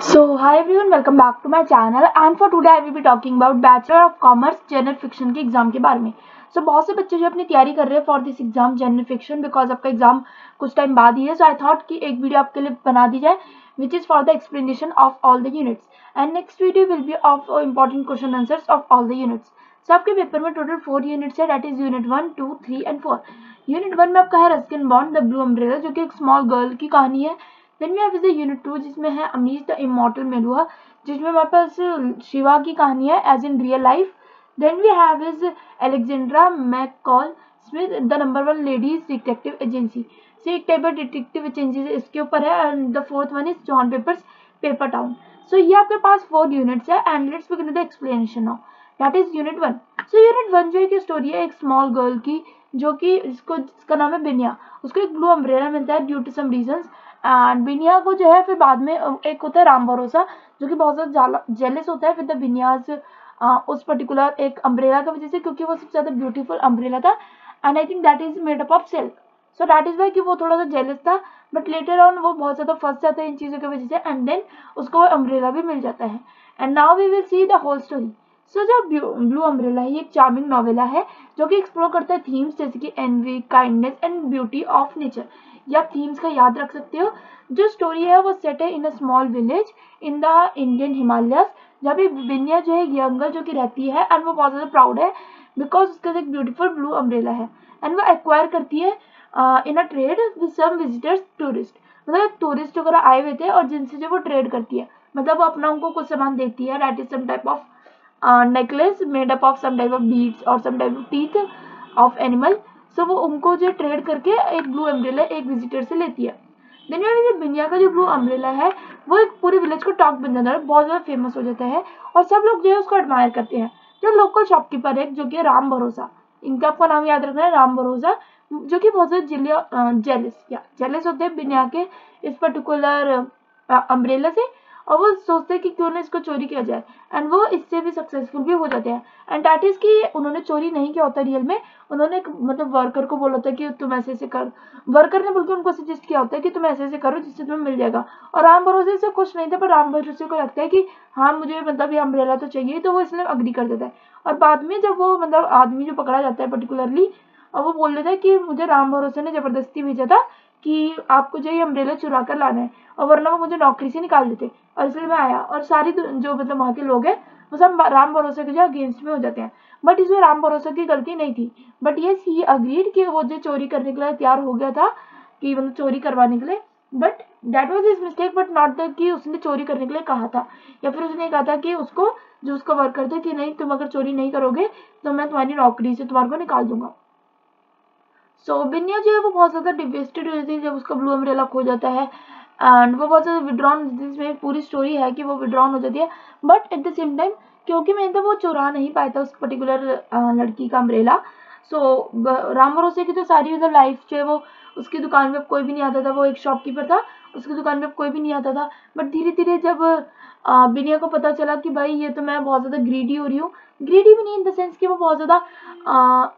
So hi everyone, welcome back to my channel and for today I will be talking about Bachelor of Commerce general fiction के exam के बारे में। बहुत से बच्चे जो अपनी तैयारी कर रहे हैं for this exam general fiction because आपका एग्जाम कुछ टाइम बाद ही है। सो आई थॉट कि एक वीडियो आपके लिए बना दी जाए which is for the explanation of all the units and next video will be of important question answers of all the units. So आपके पेपर में टोटल 4 यूनिट्स है, that is unit 1, 2, 3 and 4। Unit 1 में आपका है Ruskin Bond the blue umbrella जो कि एक small girl की कहानी है। Then we have is unit 2 जिसमें है अमीज द इमॉर्टल मेलुआ जिसमें हमारे पास शिवा की कहानी है as in real life. Then we have is Alexandra McCall Smith the number 1 ladies detective agency से एक टाइप ऑफ डिटेक्टिव एजेंसी इसके ऊपर है। And the fourth one is John papers paper town. So ये आपके पास 4 यूनिट्स है and let's begin the explanation now, that is unit 1। So unit 1 जो है कि स्टोरी है एक स्मॉल गर्ल की जो कि जिसका नाम है बिनिया। उसको एक ब्लू अम्ब्रेला मिलता है due to some reasons and Biniya को जो है फिर बाद में एक होता है राम भरोसा जो कि बहुत ज़्यादा जेलस होता है विद द बिनियाज उस पर्टिकुलर एक अम्ब्रेला की वजह से क्योंकि वो सबसे ज़्यादा ब्यूटीफुल अम्ब्रेला था and I think that is made up of silk. So that is why कि वो थोड़ा सा जेलस था बट लेटर ऑन वो बहुत ज़्यादा फंस जाता है इन चीज़ों की वजह से एंड देन उसको वो अम्ब्रेला भी मिल जाता है and now we will see the whole story. So जो ब्लू अम्ब्रेला है ये एक चार्मिंग नॉवेला है जो कि एक्सप्लोर करता है थीम्स जैसे कि envy, kindness and beauty of nature. ये आप थीम्स का याद रख सकते हो। जो स्टोरी है वो सेट है in a small village in the Indian Himalayas जहाँ पे बिनिया जो है यंग गर्ल जो कि रहती है एंड वो बहुत ज़्यादा प्राउड है बिकॉज उसका एक ब्यूटीफुल ब्लू अम्ब्रेला है एंड वो एक्वायर करती है in a trade with some visitors tourist. मतलब टूरिस्ट वगैरह आए हुए थे और जिनसे जो वो ट्रेड करती है, मतलब वो अपना उनको कुछ सामान देती है that is some type of necklace made up of some type of beads or some type of teeth of animal। सो वो उनको जो ट्रेड करके एक ब्लू अम्ब्रेला एक विजिटर से लेती है। देन बिनिया का जो ब्लू अम्ब्रेला है वो एक पूरे विलेज को टॉक बन जाता है, बहुत ज़्यादा फेमस हो जाता है और सब लोग जो है उसको एडमायर करते हैं। जो लोकल शॉपकीपर है जो कि राम भरोसा, इनका आपका नाम याद रखना है राम भरोसा, जो कि बहुत ज़्यादा जेलस होते हैं बिनिया के इस पर्टिकुलर अम्ब्रेला से और वो सोचते हैं कि क्यों ना इसको चोरी किया जाए एंड वो इससे भी सक्सेसफुल भी हो जाते हैं। एंड दैट इज कि उन्होंने चोरी नहीं किया होता रियल में, उन्होंने एक मतलब वर्कर को बोला था कि तुम ऐसे ऐसे कर, वर्कर ने बल्कि उनको सजेस्ट किया होता है कि तुम ऐसे ऐसे करो जिससे तुम्हें मिल जाएगा। और राम भरोसे से कुछ नहीं था पर राम भरोसे को लगता है कि हाँ मुझे मतलब ये अम्ब्रेला तो चाहिए, तो वो इसलिए अग्री कर देता है। और बाद में जब वो मतलब आदमी जो पकड़ा जाता है पर्टिकुलरली और वो बोल देता है कि मुझे राम भरोसे ने जबरदस्ती भेजा था कि आपको जो ये अम्ब्रेला चुरा कर लाना है और वरना वो मुझे नौकरी से निकाल देते और इसलिए मैं आया। और सारी जो मतलब वहाँ के लोग हैं वो सब राम भरोसे के जो अगेंस्ट में हो जाते हैं बट इसमें राम भरोसे की गलती नहीं थी। बट ये ही अग्रीड कि वो जो चोरी करने के लिए तैयार हो गया था कि मतलब चोरी करवाने के लिए, but that was his mistake but not the कि उसने चोरी करने के लिए कहा था या फिर उसने कहा था कि उसको जो उसका वर्कर था कि नहीं तुम अगर चोरी नहीं करोगे तो मैं तुम्हारी नौकरी से तुम्हारे को निकाल दूंगा। सो बिनिया जो है वो बहुत ज़्यादा डिवेस्टेड हो जाती है जब उसका ब्लू अम्ब्रेला खो जाता है एंड वो बहुत ज़्यादा विड्रॉन, जिसमें पूरी स्टोरी है कि वो विड्रॉन हो जाती है but at the same time क्योंकि मैं तो वो चुरा नहीं पाया था उस पर्टिकुलर लड़की का अम्ब्रेला। सो राम भरोसे की तो सारी मतलब लाइफ जो है वो उसकी दुकान पे कोई भी नहीं आता था, वो एक शॉपकीपर था उसकी दुकान पे कोई भी नहीं आता था। बट धीरे धीरे जब बिनिया को पता चला कि भाई ये तो मैं बहुत ज़्यादा ग्रीडी हो रही हूँ, ग्रीडी भी नहीं इन द सेंस कि वो बहुत ज़्यादा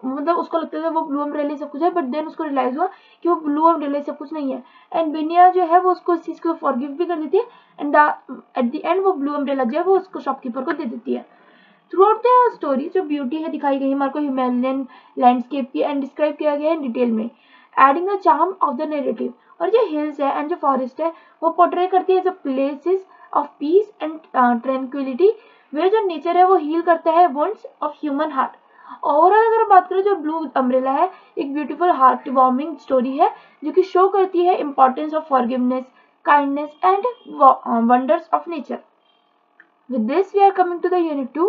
मतलब उसको लगता था वो ब्लू अम्ब्रेला सब कुछ है बट देन उसको रियलाइज हुआ कि वो ब्लू अम्ब्रेला सब कुछ नहीं है एंड बिनिया जो है वो उसको इस चीज़ को फॉरगिव भी कर देती है एंड एट द एंड वो ब्लू अम्ब्रेला जो है वो उसको शॉपकीपर को दे देती है। थ्रू आउट द स्टोरी जो ब्यूटी है दिखाई गई हमारे को हिमालयन लैंडस्केप की एंड डिस्क्राइब किया गया है डिटेल में adding the charm of the narrative. और जो हिल्स है एंड जो फॉरेस्ट है वो पोर्ट्रे करती है as a places of peace and tranquility वे जो नेचर है वो हील करता है wounds of human heart. Overall अगर बात करें जो ब्लू अम्ब्रेला है एक ब्यूटीफुल हार्ट वार्मिंग स्टोरी है जो कि शो करती है importance of forgiveness, kindness and wonders of nature. With this we are coming to the unit 2.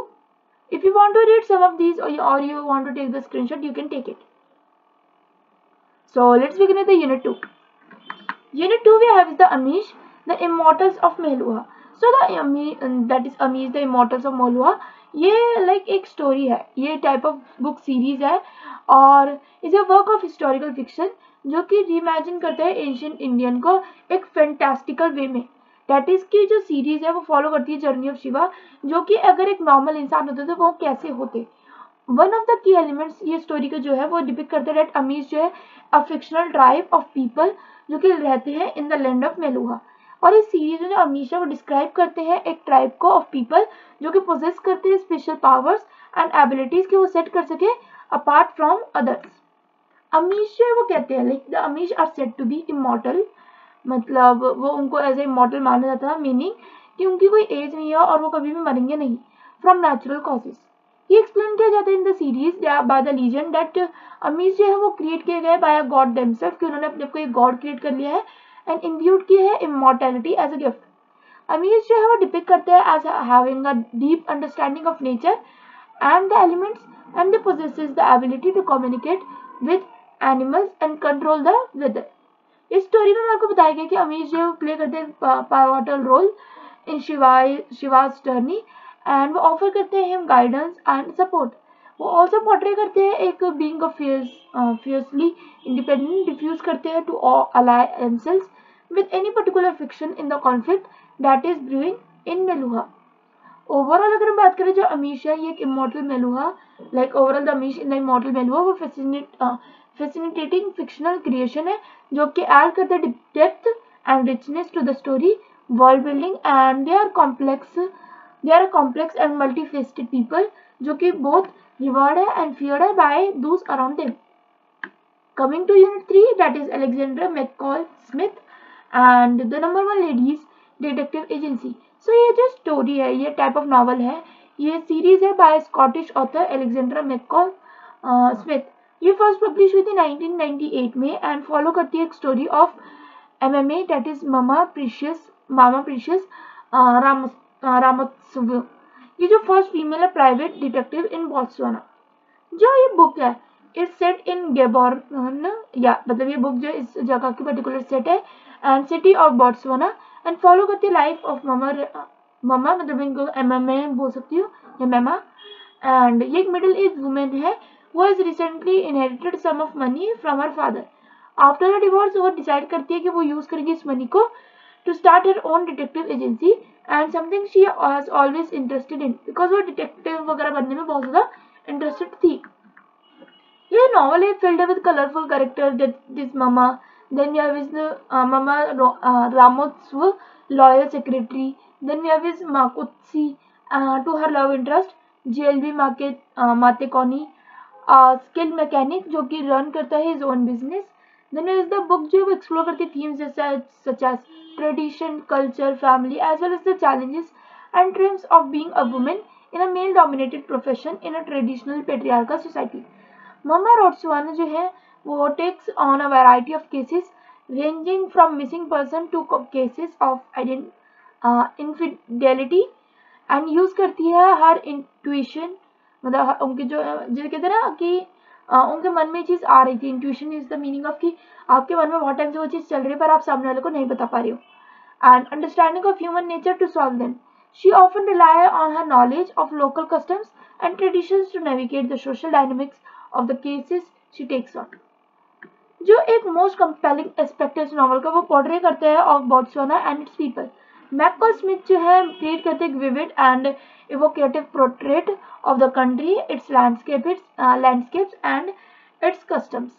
If you want to read some of these or you want to take the screenshot you can take it. So let's begin with the unit 2. Unit 2 we have is the Amish, the Immortals of Mehlua. So the that is Amish, the Immortals of Mehlua. ये like एक story है, ये type of book series है और is a work of historical fiction जो कि reimagine करता है एंशिएंट इंडियन को एक फैंटास्टिकल वे में। दैट इज की जो सीरीज है वो फॉलो करती है जर्नी ऑफ शिवा जो कि अगर एक नॉर्मल इंसान होते तो वो कैसे होते। One of the key elements ये स्टोरी का जो है वो डिपिक्ट करते हैं अमीज जो है a fictional tribe of people जो कि रहते हैं in the land of Meluha. और इस सीरीज में जो अमीशा वो डिस्क्राइब करते हैं एक ट्राइब को ऑफ पीपल जो कि पोजेस करते हैं स्पेशल पावर्स एंड एबिलिटीज कि वो सेट कर सके अपार्ट फ्रॉम अदर्स। अमीश जो है वो कहते हैं like the Amish are said to be immortal, मतलब वो उनको एज ए इमॉर्टल माना जाता है, मीनिंग कि उनकी कोई एज नहीं है और वो कभी भी मरेंगे नहीं, फ्रॉम नेचुरल कॉजेज। ये एक्सप्लेन किया जाता है in the series by the legend that Amish जो है वो क्रिएट किए गए बाय अ गॉड देमसेल्फ, कि उन्होंने अपने को एक गॉड क्रिएट कर लिया है एंड इम्ब्यूड की है immortality as a gift. Amish जो है वो डिपिक्ट करते हैं as having a deep understanding of nature and the elements, and they possesses the ability to communicate with animals and control the weather। इस स्टोरी में मेरे को बताया गया कि अमीश जो प्ले करते हैं powerful role in Shiva's journey and वो ऑफर करते हैं गाइडेंस एंड सपोर्ट। वो ऑल्सो पोर्ट्रे करते हैं एक being of fiercely independent, diffuse करते हैं to ally themselves with any particular fiction in the conflict that is brewing in Meluha। Overall अगर हम बात करें जो अमीश है ये एक immortal Meluha, like overall the Amish in the immortal Meluha वो फैसिनेटिंग फिक्शनल क्रिएशन है जो कि ऐड करते हैं depth and richness to the story world building and they are complex and multifaceted people जो कि बोथ रिवर्ड है एंड फियर्ड है by those around them. Coming to unit 3 that is Alexandra McCall Smith and the number 1 ladies detective agency. So ये जो story है ये type of novel है, ये सीरीज है by Scottish author Alexandra McCall Smith. ये first publish हुई थी 1998 में एंड फॉलो करती है एक story of MMA that is Mma Precious Ramotswe. ये जो फर्स्ट फीमेल है प्राइवेट डिटेक्टिव इन बोत्सवाना। जो ये बुक है इज सेट इन गेबोर्न, या मतलब ये बुक जो इस जगह की पर्टिकुलर सेट है and city of Botswana and follow करती है लाइफ ऑफ ममा मतलब इनको MMA बोल सकती हूँ या मैमा। एंड ये एक मिडिल एज वुमेन है, वो is recently inherited some of money from her father. After a divorce वो डिसाइड करती है कि वो यूज करेगी इस मनी को to start her own detective agency and something she has always interested in, because वो डिटेक्टिव वगैरह बनने में बहुत ज्यादा इंटरेस्टेड थी। ये नॉवल है filled with colourful characters that this mama, then we have his mama Ramotsvu loyal secretary, then we have his Makutsi to her love interest JLB Matekoni skilled mechanic जो कि रन करता है his own business। then is the book जो वो explore करती है themes such as tradition, culture, family as well as the challenges and dreams of being a woman in a male dominated profession in a traditional patriarchal society। Mma Ramotswe जो है वो takes on a variety of cases ranging from missing person to cases of infidelity and use करती है हर intuition, मतलब उनके जो कहते हैं ना कि उनके मन में चीज आ रही थी। intuition is the meaning of कि आपके मन में बहुत टाइम से वो चीज चल रही है पर आप सामने वाले को नहीं बता पा रहे हो, and understanding of human nature to solve them। She often rely on her knowledge of local customs and traditions to navigate the social dynamics of the cases she takes on। जो एक मोस्ट कंपेलिंग एस्पेक्ट है इस novel का वो portray करते हैं of Botswana and its people. McCall Smith जो है क्रिएट करते हैं vivid and evocative portrait of the country, its landscapes and its customs.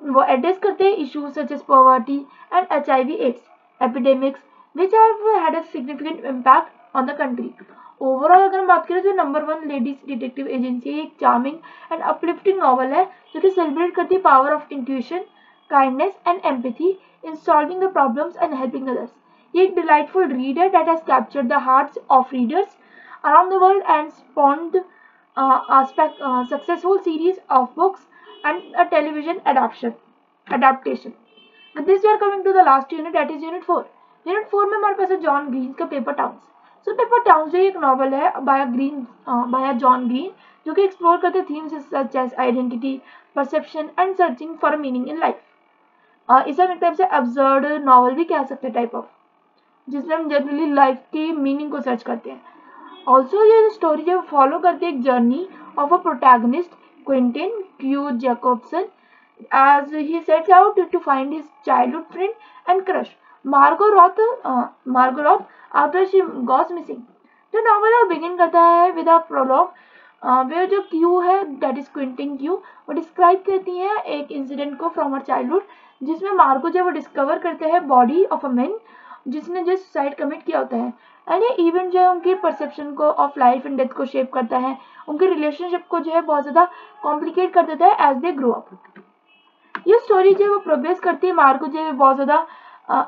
वो एड्रेस करते हैं issues such as poverty and HIV AIDS epidemics which have had a significant impact on the country. Overall अगर हम बात करें तो number 1 ladies detective agency एक charming and uplifting novel है जो कि सेलिब्रेट करती है power of intuition, kindness and empathy in solving the problems and helping others. ये एक डिलाइटफुल रीड है that has captured the hearts of readers around the world and स्पॉन्ड successful series of books and a television adaptation। With this we are coming to the last unit, that is unit 4। unit 4 में हमारे पास है John Green का paper towns. So paper towns एक novel है by John Green जो कि explore करते themes such as identity, perception and searching for meaning in life. इसे हम एक टाइप से अब्सर्ड नॉवल भी कह सकते हैं टाइप ऑफ, जिसमें हम जनरली लाइफ की मीनिंग को सर्च करते हैं। ऑल्सो ये स्टोरी जो फॉलो करती है एक journey of a protagonist Quentin Q Jacobson as he sets out to find his childhood friend and crush Margot Roth after she goes missing। जो नॉवल है बिगिन करता है विद अ प्रोलॉग वेयर जो Q है that is Quentin Q वो describe करती है एक इंसिडेंट को फ्रॉम हर चाइल्डहुड जिसमें मार्गो जब वो डिस्कवर करते हैं बॉडी ऑफ अ मैन जिसने जो सुसाइड कमिट किया होता है। एंड ये इवेंट जो है उनकी परसेप्शन को ऑफ लाइफ एंड डेथ को शेप करता है, उनके रिलेशनशिप को जो है बहुत ज़्यादा कॉम्प्लिकेट कर देता है एज दे ग्रो अप। ये स्टोरी जो है वो प्रोग्रेस करती है, मार्को जो है बहुत ज़्यादा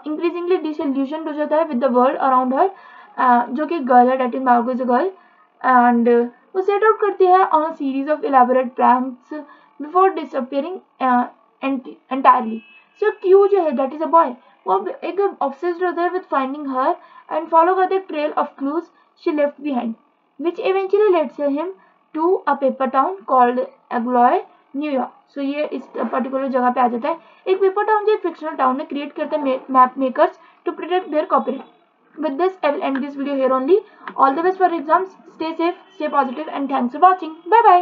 इंक्रीजिंगली डिसइल्यूशन्ड हो जाता है with the world around her, जो कि गर्ल है, that is Margo is a girl, and वो सेट आउट करती है on a series of elaborate pranks before disappearing entirely. So Q जो है दैट इज अ बॉय, वो एक ऑब्सेस्ड होता है with finding her and follow करते trail of clues she left behind, which eventually leads him to a paper town called Agloy, New York. So ये इस particular जगह पे आ जाता है। एक पेपर टाउन जो फिक्शनल टाउन है क्रिएट करते हैं map makers to protect their copyright. With this, I will end this video here only. All the best for exams. Stay safe, stay positive, and thanks for watching. Bye bye.